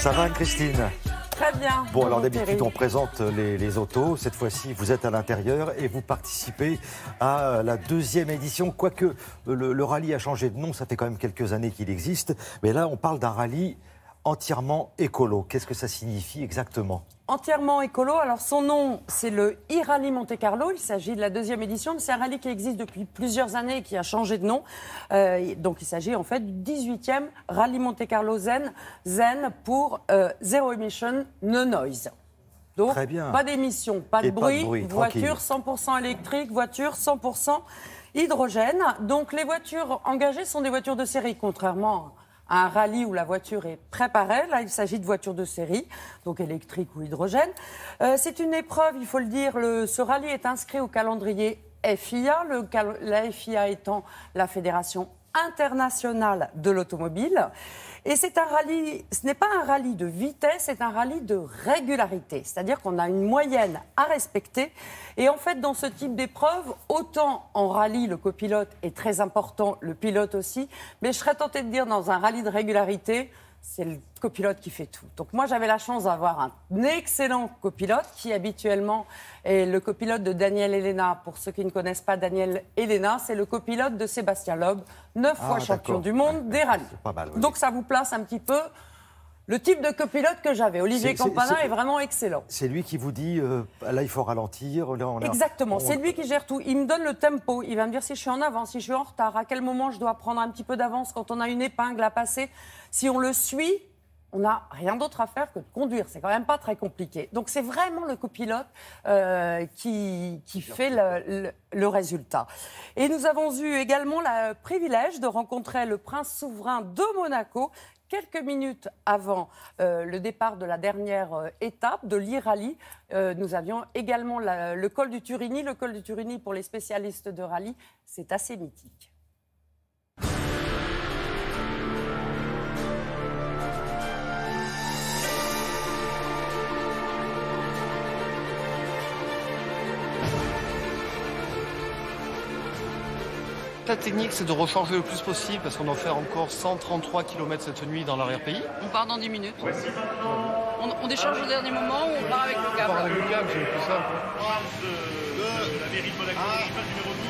Ça va, Christine? Très bien. Bon, alors d'habitude, on présente les autos. Cette fois-ci, vous êtes à l'intérieur et vous participez à la deuxième édition. Quoique le rallye a changé de nom, ça fait quand même quelques années qu'il existe. Mais là, on parle d'un rallye entièrement écolo. Qu'est-ce que ça signifie exactement? Entièrement écolo. Alors son nom, c'est le e-Rally Monte Carlo. Il s'agit de la deuxième édition, mais c'est un rallye qui existe depuis plusieurs années et qui a changé de nom. Donc il s'agit en fait du 18e Rallye Monte Carlo Zen. Zen pour Zero Emission, No Noise. Donc très bien. Pas d'émissions, pas de bruit, voiture 100% électrique, voiture 100% hydrogène. Donc les voitures engagées sont des voitures de série, contrairement à un rallye où la voiture est préparée. Là, il s'agit de voitures de série, donc électriques ou hydrogène. C'est une épreuve, il faut le dire, ce rallye est inscrit au calendrier FIA, la FIA étant la Fédération internationale de l'automobile. Et c'est un rallye, ce n'est pas un rallye de vitesse, c'est un rallye de régularité. C'est-à-dire qu'on a une moyenne à respecter. Et en fait, dans ce type d'épreuve, autant en rallye, le copilote est très important, le pilote aussi. Mais je serais tentée de dire, dans un rallye de régularité, c'est le copilote qui fait tout. Donc moi, j'avais la chance d'avoir un excellent copilote qui habituellement est le copilote de Daniel Elena. Pour ceux qui ne connaissent pas Daniel Elena, c'est le copilote de Sébastien Loeb, 9 fois champion du monde des rallyes. Pas mal, oui. Donc ça vous place un petit peu le type de copilote que j'avais. Olivier Campana est vraiment excellent. C'est lui qui vous dit, là, il faut ralentir. Là, Exactement, c'est lui qui gère tout. Il me donne le tempo. Il va me dire si je suis en avance, si je suis en retard, à quel moment je dois prendre un petit peu d'avance quand on a une épingle à passer. Si on le suit, on n'a rien d'autre à faire que de conduire. C'est quand même pas très compliqué. Donc c'est vraiment le copilote qui fait le résultat. Et nous avons eu également le privilège de rencontrer le prince souverain de Monaco quelques minutes avant le départ de la dernière étape de l'e-Rally. Nous avions également le col du Turini. Le col du Turini, pour les spécialistes de rallye, c'est assez mythique. La technique, c'est de recharger le plus possible parce qu'on doit faire encore 133 km cette nuit dans l'arrière-pays. On part dans 10 minutes. On décharge au dernier moment ou on part avec le câble? On part avec le câble, c'est le plus simple. La mairie de Monaco, numéro 12.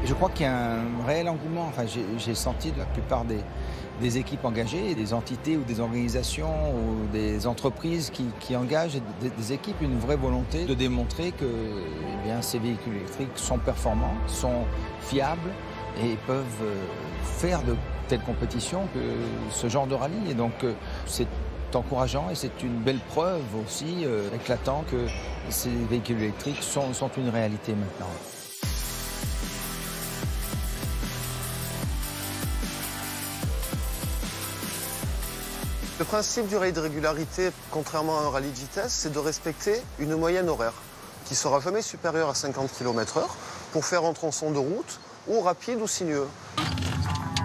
Je crois qu'il y a un réel engouement. Enfin, j'ai senti de la plupart des équipes engagées, des entités ou des organisations ou des entreprises qui engagent des équipes, une vraie volonté de démontrer que ces véhicules électriques sont performants, sont fiables et peuvent faire de telles compétitions que ce genre de rallye. Et donc c'est encourageant et c'est une belle preuve aussi éclatant que ces véhicules électriques sont une réalité maintenant. Le principe du rallye de régularité, contrairement à un rallye de vitesse, c'est de respecter une moyenne horaire qui sera jamais supérieure à 50 km/h pour faire un tronçon de route ou rapide ou sinueux.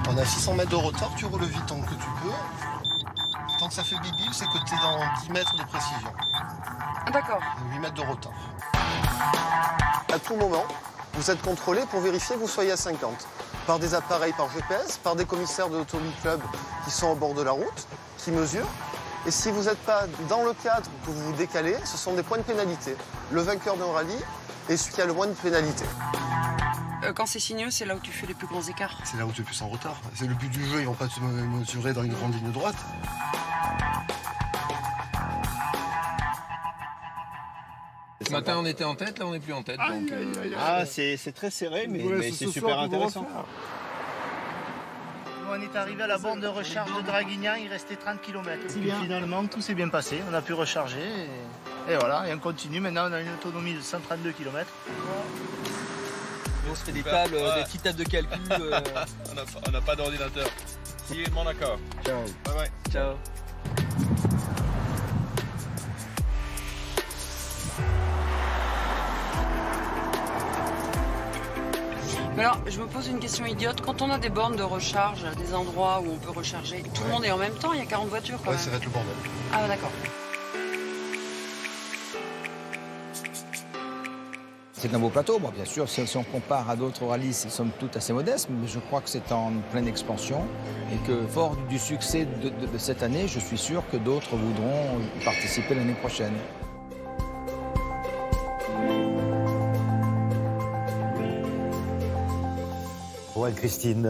On a 600 mètres de retard, tu roules vite tant que tu peux. Tant que ça fait bip-bip, c'est que tu es dans 10 mètres de précision. D'accord. 8 mètres de retard. À tout moment, vous êtes contrôlé pour vérifier que vous soyez à 50. Par des appareils par GPS, par des commissaires de l'Automobile Club qui sont au bord de la route, qui mesurent. Et si vous n'êtes pas dans le cadre, que vous vous décalez, ce sont des points de pénalité. Le vainqueur d'un rallye est celui qui a le moins de pénalité. Quand c'est sinueux, c'est là où tu fais les plus grands écarts. C'est là où tu es plus en retard. C'est le but du jeu, ils vont pas te mesurer dans une grande ligne droite. Ce matin, on était en tête, là, on n'est plus en tête. Donc, c'est très serré, mais c'est super intéressant. On est arrivé à la borne de recharge de Draguignan, il restait 30 km. Et finalement, tout s'est bien passé, on a pu recharger. Et voilà, et on continue. Maintenant, on a une autonomie de 132 km. on se fait des petites tables de calcul. On n'a pas d'ordinateur. See you in Monaco. Ciao. Bye bye. Ciao. Mais alors, je me pose une question idiote. Quand on a des bornes de recharge, des endroits où on peut recharger, tout le monde est en même temps, il y a 40 voitures quand même. Ça va être le bordel. Ah d'accord. C'est un beau plateau. Bon, bien sûr, si on compare à d'autres rallyes, c'est somme toute assez modeste, mais je crois que c'est en pleine expansion et que fort du succès de cette année, je suis sûr que d'autres voudront participer l'année prochaine. Bon, Anne-Christine,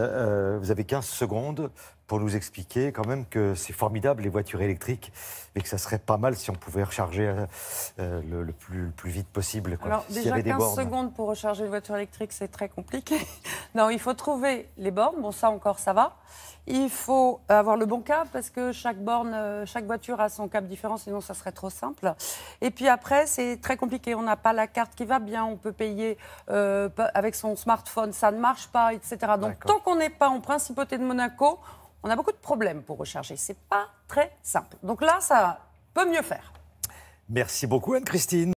vous avez 15 secondes pour nous expliquer quand même que c'est formidable les voitures électriques, mais que ça serait pas mal si on pouvait recharger le plus vite possible. Quoi, Alors déjà 15 secondes pour recharger une voiture électrique, c'est très compliqué. Non, il faut trouver les bornes, bon ça encore ça va. Il faut avoir le bon câble parce que chaque borne, chaque voiture a son câble différent, sinon ça serait trop simple. Et puis après, c'est très compliqué. On n'a pas la carte qui va bien, on peut payer avec son smartphone, ça ne marche pas, etc. Donc tant qu'on n'est pas en Principauté de Monaco, on a beaucoup de problèmes pour recharger. C'est pas très simple. Donc là, ça peut mieux faire. Merci beaucoup, Anne-Christine.